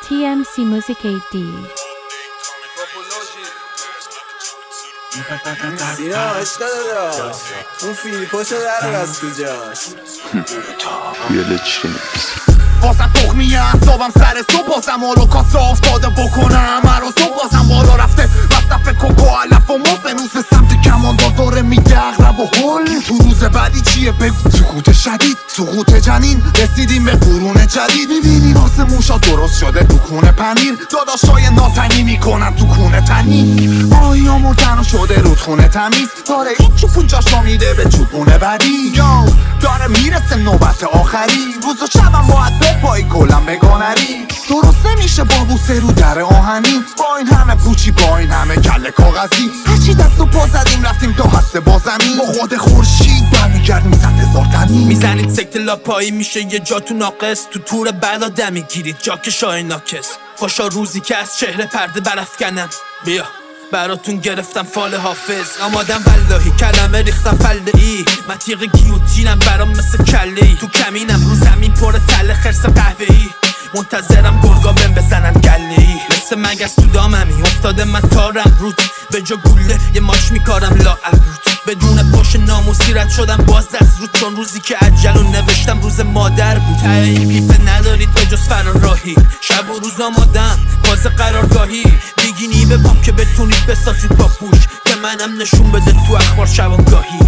TMC Music AD. سینا عشق دادا اون فیلکوشو در از تو جاش بیاله چی نیست بازم تخمیه اصابم سر صبح بازم هولوکاست افتاده بکنم هر صبح بازم بالا رفته مصرف کوکو علف و مفت نوز به سمت کمان داره میگه اغرب و هل تو روز بعدی چیه بگو سکوت شدید سقوط جنین رسیدیم به قرون جدید میبینی واسه موشا درست شده تو کونه پنیر داداشای ناتنی میکنن تو کونه تنی ماهی ها مردن و شده رودخونه تمیز داره این چوپونجاشا میده به چوپونه بعدی یو داره میرسه نوبت آخری روز و شبم باید بپایی گلم بگانری درست نمیشه با بوسه رو در آهنی با این همه پوچی با این همه کله کاغذی هرچی دست و پا زدیم رفتیم تا هسته با زمین با خود خورشید برمیگردیم 100,000 تنی میزنید سکت لاپایی میشه یه جا تو ناقص تو تور بلا دمی گیرید جا که شای ناکس خوشا روزی که از چهره پرده برافکنم بیا براتون گرفتم فال حافظ آمادم واللهی کلمه ریختم فله ای من تیغ گیوتینم برام مثل کله ای تو کمینم رو زمین پر تله خرس قهوه ای منتظرم گرگا بهم بزنن گله ای مثل مگس تو داممی افتاده من تارم رود به جا گوله یه ماش میکارم لا ابرود بدون پاش ناموسی رد شدم باز دست رود چون روزی که عجلو نوشتم روز مادر بود این پیفه ندارید به جز فرراهی شب و روز آمادم باز قرارگاهی بیگینی به پاپ که بتونید بسازید با پوش که منم نشون بده تو اخبار شبانگاهی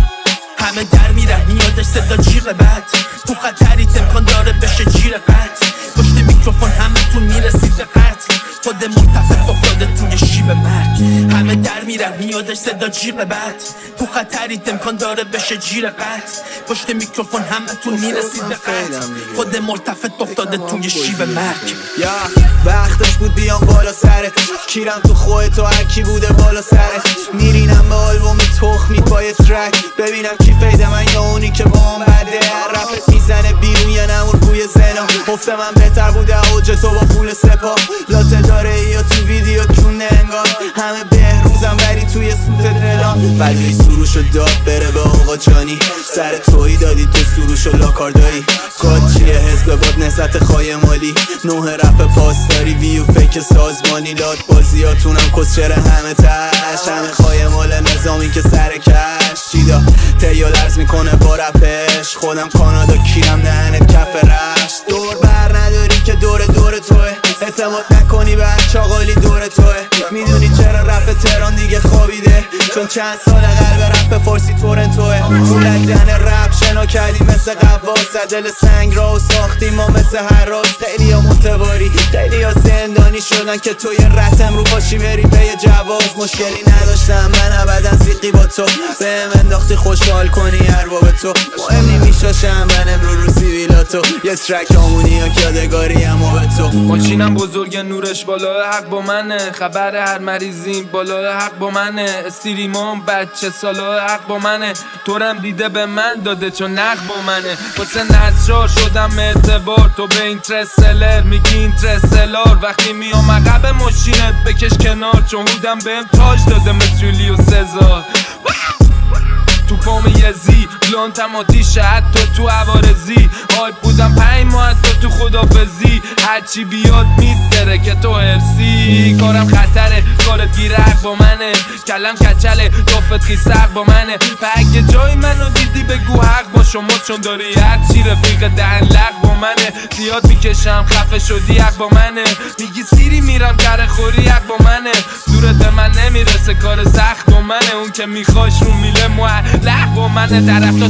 همه در میرن میادش صدا جیغ بد تو خطری امکان داره بشه جیر قتل پشت میکروفون همه تون میرسید به قتل خود مرتفع افتاده توی شیب مرگ همه در میرن میادش صدا جیغ بد تو خطری امکان داره بشه جیر قتل پشت میکروفون همه تون میرسید به قتل خود مرتفع افتاده توی شیب مرگ یا وقتش بود بیام بالا سرت کیرم تو خودت و هرکی بوده بالا سرت میرینم به آلبوم تخمی با یه ترک ببینم کی پیده من یا اونی که با هم بده رپت میزنه بیرون یا نمون بوی زنا گفته من بهتر بوده اوج تو با پول سپا لاته داره یا تو ویدیو کونه انگار همه بهروزم بری توی سوت دلان ولی سروشو داد بره به آقا جانی سر تویی دادی تو سروشو لاکاردایی کاد چیه حزب باد نسبت خواهی مالی نوه رپ پاسداری ویو فیک سازمانی لاد بازیاتونم کسچر همه تش همه خواهی مال نظامی که سر کش چیدا تیو لرز میکنه با رپش خودم کانادا کیرم دهنت کف رش دور بر نداری که دور توه اعتماد نکنی به هر چاقالی دور توه میدونی چرا رپ تهران دیگه خوابیده چون چند سال قلب رپ فارسی تورنتوه تو لگدن رپ شنا کردیم مثل قواس عجل سنگ را و ساختیم ما مثل هر راز خیلی ها متواری خیلی ها زندانی شدن که توی رتم رو پاشی بری پی جواز مشکلی نداشتم من ابدا زیقی با تو بهم انداختی خوشحال کنی ارباب تو مهم نمیشاشم من امرو رو سیویلاتو یه ترک آمونی ها که یادگاری اما به تو ماشینم بزرگ نورش بالا حق با منه خبر هر مریضیم بالا حق با منه استریمام بچه سالا حق با منه تورم دیده به من داده چون نق با منه واسه نزشار شدم اعتبار تو به این ترسلر میگی این ترسلار وقتی میام عقب ماشینت بکش کنار چون هودم بهم تاج داده مثل جولیوس سزار تو پام یزی لانتم آتیشه حتی تو عوارزی هایپ بودم 5 ماه حتی تو خدافزی هرچی بیاد میتره که تو هرسی کارم خطره کارت گیرک با منه کلم کچله دافت خیسق با منه اگه جای منو دیدی بگو حق با شما چون داری هرچی رفیق دهن لق با منه زیاد میکشم خفه شدی حق با منه میگی سیری میرم کره خوری حق با منه دورت به من نمیرسه کار سخت با منه اون که میخواش رو میله لق با منه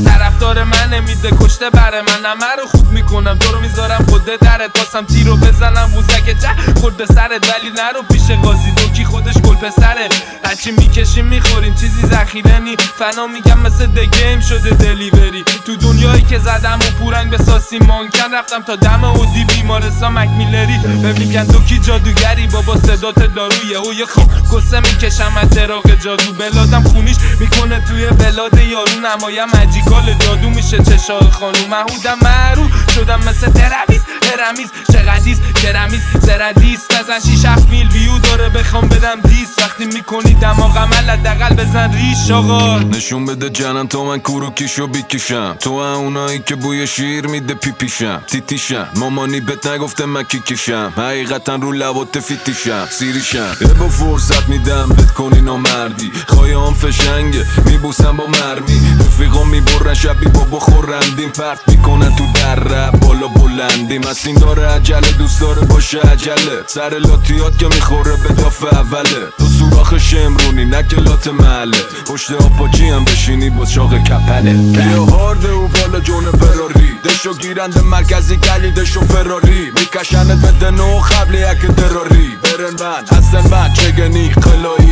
طرفدار منه میده کشته بره من همه رو خوب میکنم تو رو میذارم خودت درت واسم تیرو بزنم ووزک چه خورد به سرت ولی نرو پیش قاضی دوکی خودش گل پسره هرچی میکشیم میخوریم چیزی ذخیره نی فنا میگم مثل دگیم شده دلیوری تو دنیایی که زدم و پورنگ به ساسی مانکن رفتم تا دم اودی بیمارستان مکمیلری میگن دوکی جادوگری بابا صدات دارویه و یه خوب گسه میکشم از چراغ جادو بلادم خونیش میکنه توی بلاد یارو نمایم مجیکال جادو میشه چشای خانوم محودم معروف شدم مثل ترویس ترمیز چقدیز کرمیز زردیست نزن 6-7 میل ویو داره بخوام بدم دیست وقتی میکنی دماغم حداقل بزن ریش آقا نشون بده جنن تو من کوروکیشو بیکشم تو اونایی که بوی شیر میده پیپیشم تیتیشم مامانی بهت نگفته من کیکشم حقیقتا رو لبات فیتیشم سیریشم با فرصت میدم بهت کنی نامردی خواهیام فشنگه میبوسم با مرمی رفیقام میبرن شبی بابا خورندیم پرت میکنن تو در رب بالا بلندیم از این داره عجله دوست داره باشه عجله سر لاتیات که میخوره به داف اوله تو سوراخ شمرونی نکلات محله پشت آپاچی هم بشینی با چاق کپله بیا هارده و بالا جون فراری دشو گیرنده مرکزی گلی دشو فراری میکشنت به دنو خبلی یک دراری برن من هستن من چگنی خلایی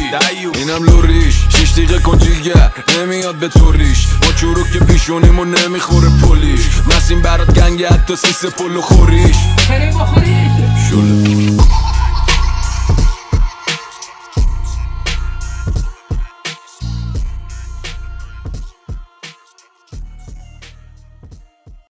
اینم لوریش 6 دقیقه کنجیگر نمیاد به توریش با چروک که پیشونیمو نمیخوره پولیش مسیم برات گنگه حتی سیس پلو خوریش بریم بخوریش شله